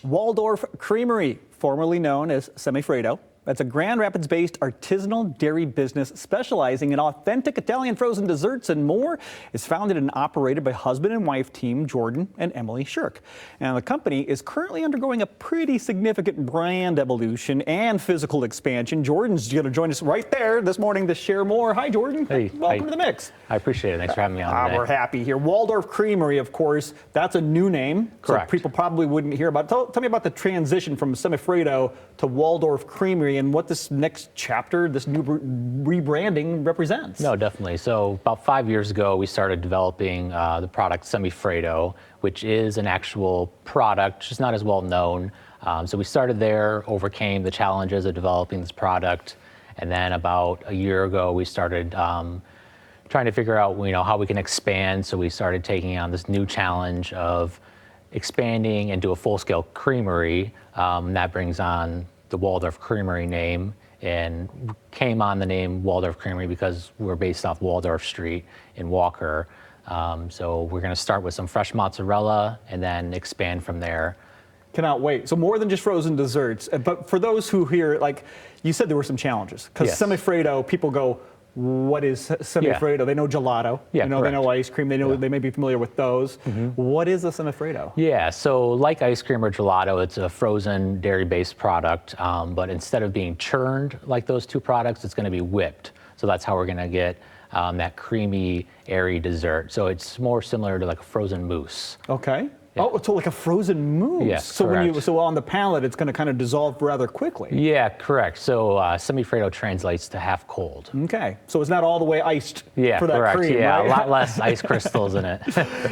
Waldorf Creamery, formerly known as Semifreddo. That's a Grand Rapids-based artisanal dairy business specializing in authentic Italian frozen desserts and more. It's founded and operated by husband and wife team Jordan and Emily Shirk. And the company is currently undergoing a pretty significant brand evolution and physical expansion. Jordan's going to join us right there this morning to share more. Hi, Jordan. Hey. Welcome to the mix. I appreciate it. Thanks for having me on today. We're happy here. Waldorf Creamery, of course, that's a new name. Correct. So people probably wouldn't hear about it. Tell me about the transition from Semifreddo to Waldorf Creamery and what this next chapter, this new rebranding represents. No, definitely. So about 5 years ago, we started developing the product Semifreddo, which is an actual product, just not as well known. So we started there, overcame the challenges of developing this product. And then about a year ago, we started trying to figure out, how we can expand. So we started taking on this new challenge of expanding into a full-scale creamery. That brings on the Waldorf Creamery name, and came on the name Waldorf Creamery because we're based off Waldorf Street in Walker. So we're going to start with some fresh mozzarella and then expand from there. Cannot wait. So more than just frozen desserts, but for those who hear, like you said, there were some challenges because Yes. Semifreddo, people go, what is Semifreddo? Yeah. They know gelato, Yeah, they know ice cream, they know they may be familiar with those. What is a Semifreddo? Yeah, so like ice cream or gelato, it's a frozen dairy-based product, but instead of being churned like those two products, it's going to be whipped. So that's how we're going to get that creamy, airy dessert. So it's more similar to like a frozen mousse. Okay. Yeah. Oh, so like a frozen mousse. Yes, so correct. so on the palate, it's going to kind of dissolve rather quickly. Yeah, correct. So Semifreddo translates to half cold. Okay. So it's not all the way iced for that correct. cream, Yeah, right? a lot less ice crystals in it.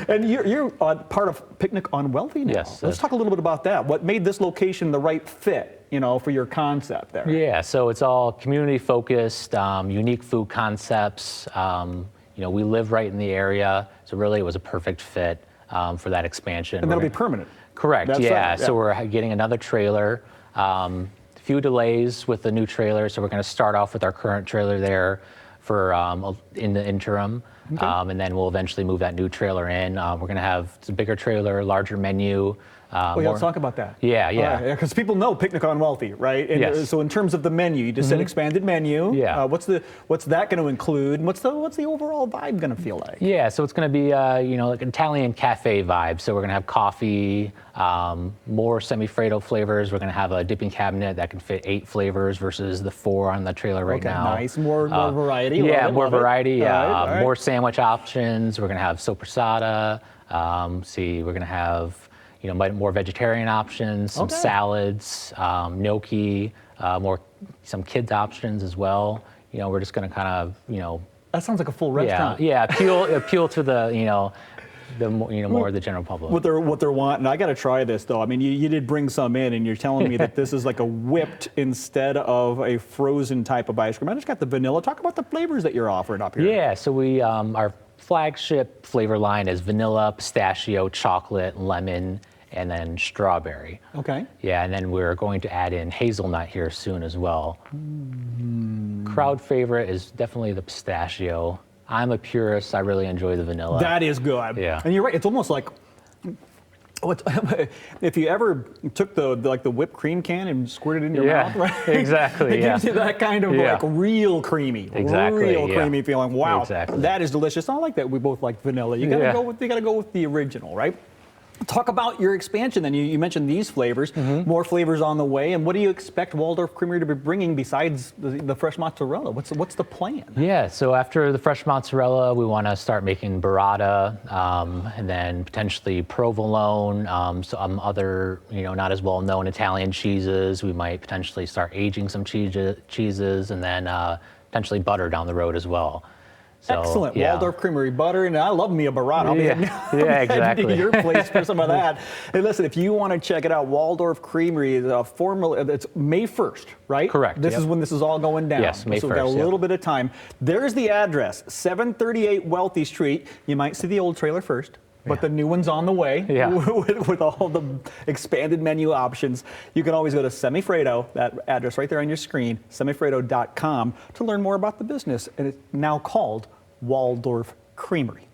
And you're part of Picnic on Wealthy now. Yes. Let's talk a little bit about that. What made this location the right fit, for your concept there? Yeah, so it's all community focused, unique food concepts. We live right in the area, so really it was a perfect fit for that expansion. And that'll be permanent. Correct, That's yeah. right, yeah. So we're getting another trailer. Few delays with the new trailer, so we're going to start off with our current trailer there for in the interim. Okay. And then we'll eventually move that new trailer in. We're going to have a bigger trailer, larger menu. Let's talk about that. Yeah. Because people know Picnic on Wealthy, right? And Yes. So in terms of the menu, you just said expanded menu. Yeah. What's that going to include? What's the overall vibe going to feel like? Yeah, so it's going to be like an Italian cafe vibe. So we're going to have coffee, more Semifreddo flavors. We're going to have a dipping cabinet that can fit 8 flavors versus the 4 on the trailer right now. Nice, more variety. Yeah, Love more it. variety. All right. More sandwich options. We're going to have soppressata. We're going to have more vegetarian options, some salads, gnocchi, some kids options as well. We're just going to kind of That sounds like a full restaurant. Yeah, appeal to the more of the general public. What they're wanting. I got to try this though. I mean, you did bring some in, and you're telling me that this is like a whipped instead of a frozen type of ice cream. I just got the vanilla. Talk about the flavors that you're offering up here. Yeah, so we our flagship flavor line is vanilla, pistachio, chocolate, lemon, and then strawberry. Okay. Yeah, and then we're going to add in hazelnut here soon as well. Crowd favorite is definitely the pistachio. I'm a purist. I really enjoy the vanilla. That is good. Yeah. And you're right. It's almost like if you ever took the whipped cream can and squirted it in your mouth, right? Exactly. It gives you that kind of like real creamy, creamy feeling. Wow, exactly. That is delicious. I like that. We both like vanilla. You gotta go with the original, right? Talk about your expansion then. You mentioned these flavors, more flavors on the way. And what do you expect Waldorf Creamery to be bringing besides the fresh mozzarella? What's the plan? Yeah, so after the fresh mozzarella, we want to start making burrata, and then potentially provolone, some other, not as well known Italian cheeses. We might potentially start aging some cheeses, and then potentially butter down the road as well. So, excellent. Waldorf Creamery butter, and I love me a burrata. I'll be exactly. to your place for some of that. Hey, listen, if you want to check it out, Waldorf Creamery is it's May 1st, right? Correct. This is when this is all going down. Yes, May 1st. So we've got a little bit of time. There's the address, 738 Wealthy Street. You might see the old trailer first. But the new one's on the way with all the expanded menu options. You can always go to Semifreddo, that address right there on your screen, semifreddo.com, to learn more about the business. And it's now called Waldorf Creamery.